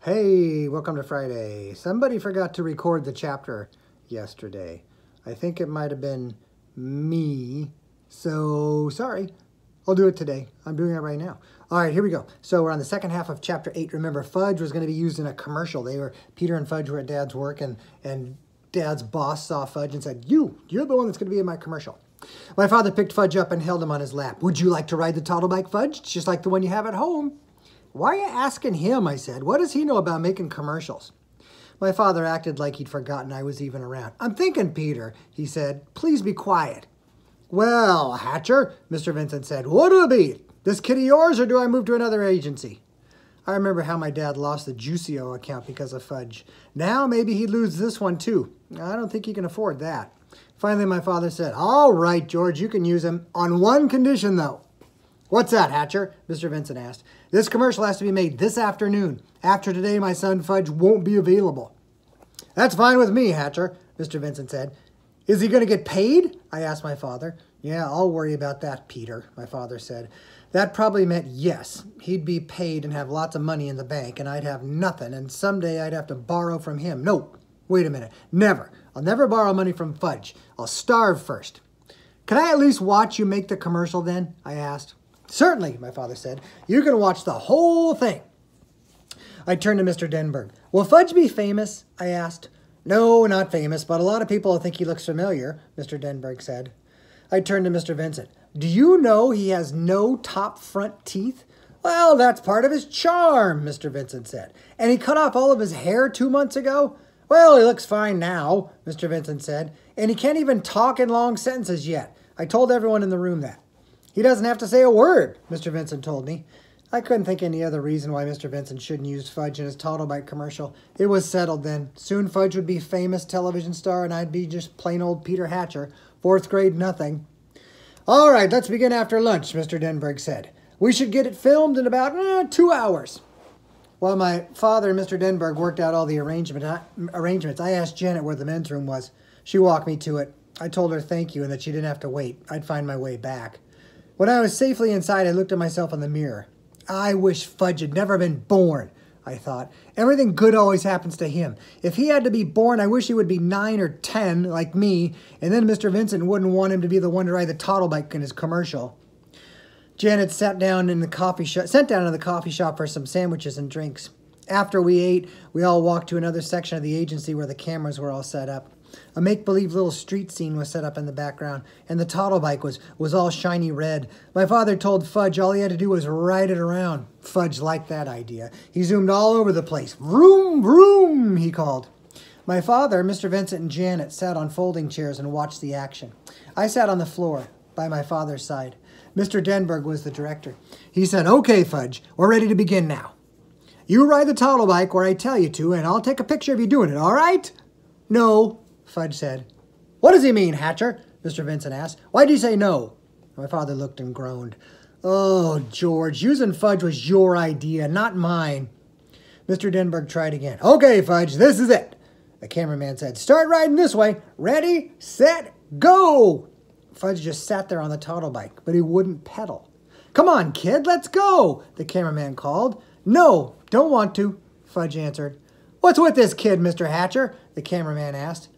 Hey, welcome to Friday. Somebody forgot to record the chapter yesterday. I think it might have been me, so sorry. I'll do it today. I'm doing it right now. All right, here we go. So we're on the second half of chapter 8. Remember, Fudge was going to be used in a commercial. Peter and Fudge were at Dad's work, and Dad's boss saw Fudge and said, you're the one that's going to be in my commercial. My father picked Fudge up and held him on his lap. Would you like to ride the toddle bike, Fudge? It's just like the one you have at home. Why are you asking him, I said. What does he know about making commercials? My father acted like he'd forgotten I was even around. I'm thinking, Peter, he said. Please be quiet. Well, Hatcher, Mr. Vincent said, what'll it be? This kid of yours, or do I move to another agency? I remember how my dad lost the Juicio account because of Fudge. Now maybe he'd lose this one too. I don't think he can afford that. Finally, my father said, all right, George, you can use him. On one condition, though. What's that, Hatcher? Mr. Vincent asked. This commercial has to be made this afternoon. After today, my son Fudge won't be available. That's fine with me, Hatcher, Mr. Vincent said. Is he going to get paid? I asked my father. Yeah, I'll worry about that, Peter, my father said. That probably meant yes. He'd be paid and have lots of money in the bank, and I'd have nothing, and someday I'd have to borrow from him. No, wait a minute. Never. I'll never borrow money from Fudge. I'll starve first. Can I at least watch you make the commercial then? I asked. Certainly, my father said. You can watch the whole thing. I turned to Mr. Denberg. Will Fudge be famous? I asked. No, not famous, but a lot of people think he looks familiar, Mr. Denberg said. I turned to Mr. Vincent. Do you know he has no top front teeth? Well, that's part of his charm, Mr. Vincent said. And he cut off all of his hair 2 months ago? Well, he looks fine now, Mr. Vincent said. And he can't even talk in long sentences yet. I told everyone in the room that. He doesn't have to say a word, Mr. Vincent told me. I couldn't think any other reason why Mr. Vincent shouldn't use Fudge in his toddle bike commercial. It was settled then. Soon Fudge would be a famous television star and I'd be just plain old Peter Hatcher. 4th grade nothing. All right, let's begin after lunch, Mr. Denberg said. We should get it filmed in about 2 hours. While my father and Mr. Denberg worked out all the arrangements, I asked Janet where the men's room was. She walked me to it. I told her thank you and that she didn't have to wait. I'd find my way back. When I was safely inside, I looked at myself in the mirror. I wish Fudge had never been born, I thought. Everything good always happens to him. If he had to be born, I wish he would be 9 or 10, like me, and then Mr. Vincent wouldn't want him to be the one to ride the toddle bike in his commercial. Janet sent down in the coffee shop for some sandwiches and drinks. After we ate, we all walked to another section of the agency where the cameras were all set up. A make-believe little street scene was set up in the background, and the toddle bike was all shiny red. My father told Fudge all he had to do was ride it around. Fudge liked that idea. He zoomed all over the place. Vroom, vroom, he called. My father, Mr. Vincent, and Janet sat on folding chairs and watched the action. I sat on the floor by my father's side. Mr. Denberg was the director. He said, okay, Fudge, we're ready to begin now. You ride the toddle bike where I tell you to, and I'll take a picture of you doing it, all right? No, Fudge said. What does he mean, Hatcher? Mr. Vincent asked. Why did he say no? My father looked and groaned. Oh, George, using Fudge was your idea, not mine. Mr. Denberg tried again. Okay, Fudge, this is it. The cameraman said, start riding this way. Ready, set, go. Fudge just sat there on the toddle bike, but he wouldn't pedal. Come on, kid, let's go, the cameraman called. No, don't want to, Fudge answered. What's with this kid, Mr. Hatcher? The cameraman asked.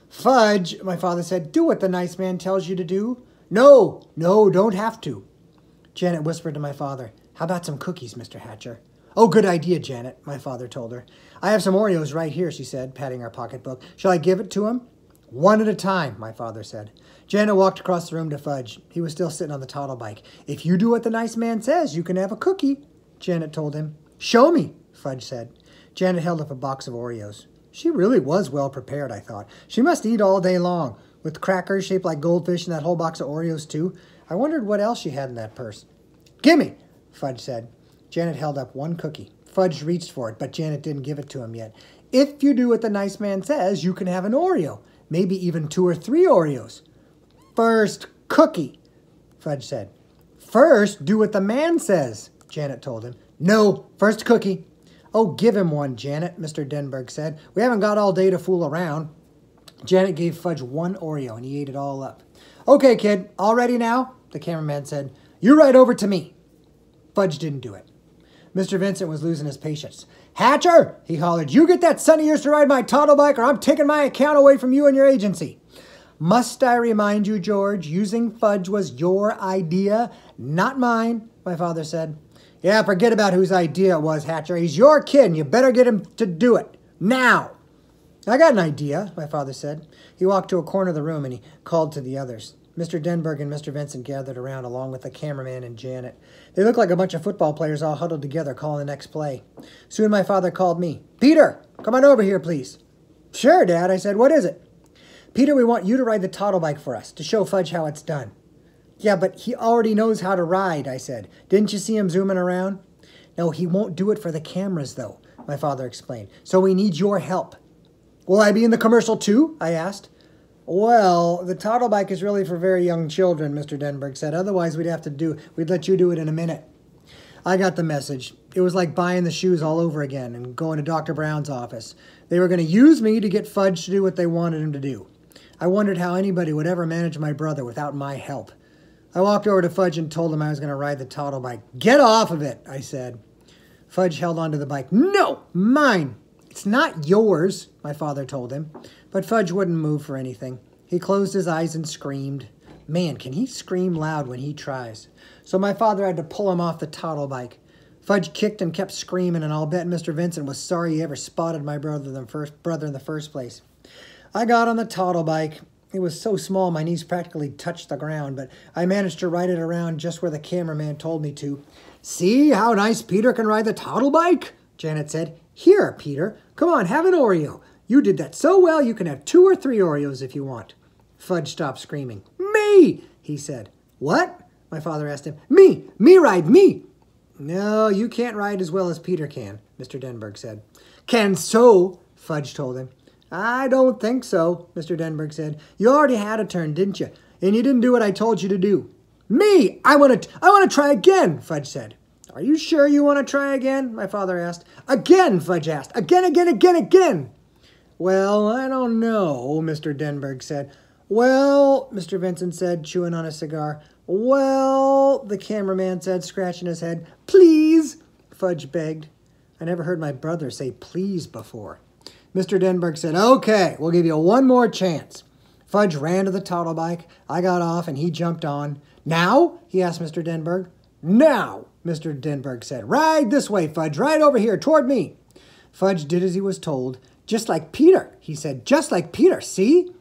Fudge, my father said, do what the nice man tells you to do. No, don't have to. Janet whispered to my father, how about some cookies, Mr. Hatcher? Oh, good idea, Janet, my father told her. I have some Oreos right here, she said, patting her pocketbook. Shall I give it to him? One at a time, my father said. Janet walked across the room to Fudge. He was still sitting on the toddle bike. If you do what the nice man says, you can have a cookie, Janet told him. Show me, Fudge said. Janet held up a box of Oreos. She really was well prepared, I thought. She must eat all day long, with crackers shaped like goldfish and that whole box of Oreos, too. I wondered what else she had in that purse. Gimme, Fudge said. Janet held up one cookie. Fudge reached for it, but Janet didn't give it to him yet. If you do what the nice man says, you can have an Oreo. Maybe even 2 or 3 Oreos. First cookie, Fudge said. First, do what the man says, Janet told him. No, first cookie. Oh, give him one, Janet, Mr. Denberg said. We haven't got all day to fool around. Janet gave Fudge one Oreo, and he ate it all up. Okay, kid, all ready now? The cameraman said. You right over to me. Fudge didn't do it. Mr. Vincent was losing his patience. "Hatcher," he hollered, "you get that son of yours to ride my toddle bike or I'm taking my account away from you and your agency." "Must I remind you, George, using Fudge was your idea, not mine," my father said. "Yeah, forget about whose idea it was, Hatcher. He's your kid and you better get him to do it. Now." "I got an idea," my father said. He walked to a corner of the room and he called to the others. Mr. Denberg and Mr. Vincent gathered around along with the cameraman and Janet. They looked like a bunch of football players all huddled together calling the next play. Soon my father called me. "Peter, come on over here, please." "Sure, Dad," I said. "What is it?" "Peter, we want you to ride the toddle bike for us to show Fudge how it's done." "Yeah, but he already knows how to ride," I said. "Didn't you see him zooming around?" "No, he won't do it for the cameras, though," my father explained. "So we need your help." "Will I be in the commercial too?" I asked. "Well, the toddle bike is really for very young children," Mr. Denberg said. "Otherwise, we'd let you do it in a minute." I got the message. It was like buying the shoes all over again and going to Dr. Brown's office. They were going to use me to get Fudge to do what they wanted him to do. I wondered how anybody would ever manage my brother without my help. I walked over to Fudge and told him I was going to ride the toddle bike. "Get off of it," I said. Fudge held onto the bike. "No, mine." "It's not yours," my father told him. But Fudge wouldn't move for anything. He closed his eyes and screamed. Man, can he scream loud when he tries. So my father had to pull him off the toddle bike. Fudge kicked and kept screaming, and I'll bet Mr. Vincent was sorry he ever spotted my brother in the first place. I got on the toddle bike. It was so small my knees practically touched the ground, but I managed to ride it around just where the cameraman told me to. "See how nice Peter can ride the toddle bike?" Janet said. "Here, Peter, come on, have an Oreo. You did that so well you can have 2 or 3 Oreos if you want." Fudge stopped screaming. "Me!" he said. "What?" my father asked him. Me ride, me!" "No, you can't ride as well as Peter can," Mr. Denberg said. "Can so," Fudge told him. "I don't think so," Mr. Denberg said. "You already had a turn, didn't you? And you didn't do what I told you to do." "Me! I want to try again," Fudge said. "Are you sure you want to try again?" my father asked. "Again," Fudge asked. Again. "Well, I don't know," Mr. Denberg said. "Well," Mr. Vincent said, chewing on a cigar. "Well," the cameraman said, scratching his head. "Please," Fudge begged. I never heard my brother say please before. Mr. Denberg said, "Okay, we'll give you one more chance." Fudge ran to the toddle bike. I got off and he jumped on. "Now?" he asked Mr. Denberg. "Now," Mr. Denberg said. "Ride this way, Fudge. Ride over here toward me." Fudge did as he was told. "Just like Peter," he said. "Just like Peter, see?"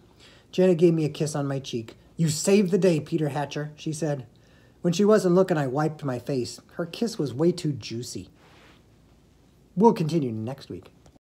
Janet gave me a kiss on my cheek. "You saved the day, Peter Hatcher," she said. When she wasn't looking, I wiped my face. Her kiss was way too juicy. We'll continue next week.